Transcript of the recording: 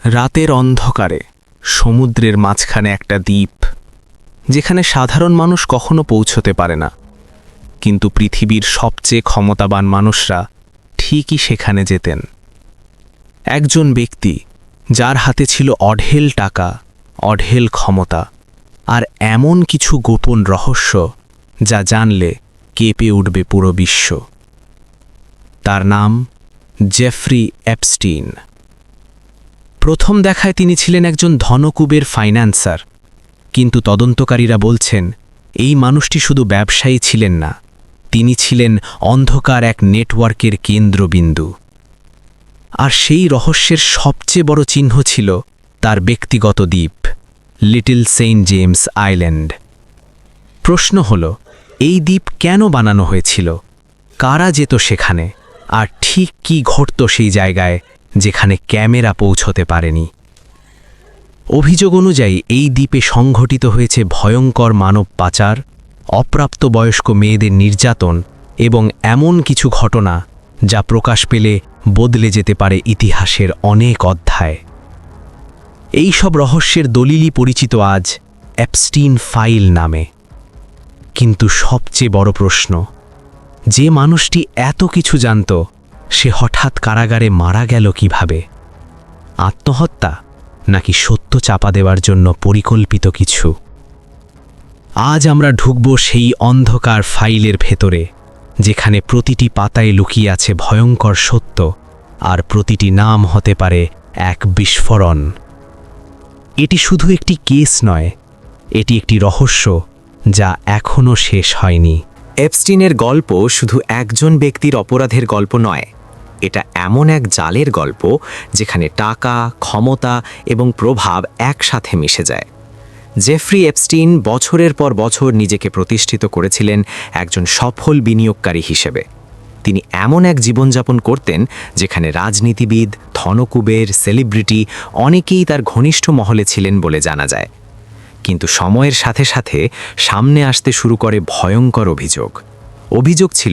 রাতের অন্ধকারে সমুদ্রের মাঝখানে একটা দ্বীপ, যেখানে সাধারণ মানুষ কখনো পৌঁছতে পারে না, কিন্তু পৃথিবীর সবচেয়ে ক্ষমতাবান মানুষরা ঠিকই সেখানে যেতেন। একজন ব্যক্তি যার হাতে ছিল অঢেল টাকা, অঢেল ক্ষমতা আর এমন কিছু গোপন রহস্য যা জানলে কেঁপে উঠবে পুরো বিশ্ব। তার নাম জেফ্রি এপস্টিন। প্রথম দেখায় তিনি ছিলেন একজন ধনকুবের ফাইন্যান্সার, কিন্তু তদন্তকারীরা বলছেন এই মানুষটি শুধু ব্যবসায়ী ছিলেন না, তিনি ছিলেন অন্ধকার এক নেটওয়ার্কের কেন্দ্রবিন্দু। আর সেই রহস্যের সবচেয়ে বড় চিহ্ন ছিল তার ব্যক্তিগত দ্বীপ, লিটল সেন্ট জেমস আইল্যান্ড। প্রশ্ন হল, এই দ্বীপ কেন বানানো হয়েছিল, কারা যেত সেখানে, আর ঠিক কী ঘটত সেই জায়গায় যেখানে ক্যামেরা পৌঁছতে পারেনি। অভিযোগ অনুযায়ী এই দ্বীপে সংঘটিত হয়েছে ভয়ঙ্কর মানব পাচার, অপ্রাপ্তবয়স্ক মেয়েদের নির্যাতন এবং এমন কিছু ঘটনা যা প্রকাশ পেলে বদলে যেতে পারে ইতিহাসের অনেক অধ্যায়। এই সব রহস্যের দলিলই পরিচিত আজ এপস্টিন ফাইল নামে। কিন্তু সবচেয়ে বড় প্রশ্ন, যে মানুষটি এত কিছু জানত সে হঠাৎ কারাগারে মারা গেল কিভাবে? আত্মহত্যা নাকি সত্য চাপা দেওয়ার জন্য পরিকল্পিত কিছু? আজ আমরা ঢুকব সেই অন্ধকার ফাইলের ভেতরে, যেখানে প্রতিটি পাতায় লুকিয়ে আছে ভয়ঙ্কর সত্য, আর প্রতিটি নাম হতে পারে এক বিস্ফোরণ। এটি শুধু একটি কেস নয়, এটি একটি রহস্য যা এখনও শেষ হয়নি। এপস্টিনের গল্প শুধু একজন ব্যক্তির অপরাধের গল্প নয়, এটা এমন এক জালের গল্প যেখানে টাকা, ক্ষমতা এবং প্রভাব একসাথে মিশে যায়। জেফ্রি এপস্টিন বছরের পর বছর নিজেকে প্রতিষ্ঠিত করেছিলেন একজন সফল বিনিয়োগকারী হিসেবে। তিনি এমন এক জীবনযাপন করতেন যেখানে রাজনীতিবিদ, ধনকুবের, সেলিব্রিটি অনেকেই তার ঘনিষ্ঠ মহলে ছিলেন বলে জানা যায়। কিন্তু সময়ের সাথে সাথে সামনে আসতে শুরু করে ভয়ঙ্কর অভিযোগ ছিল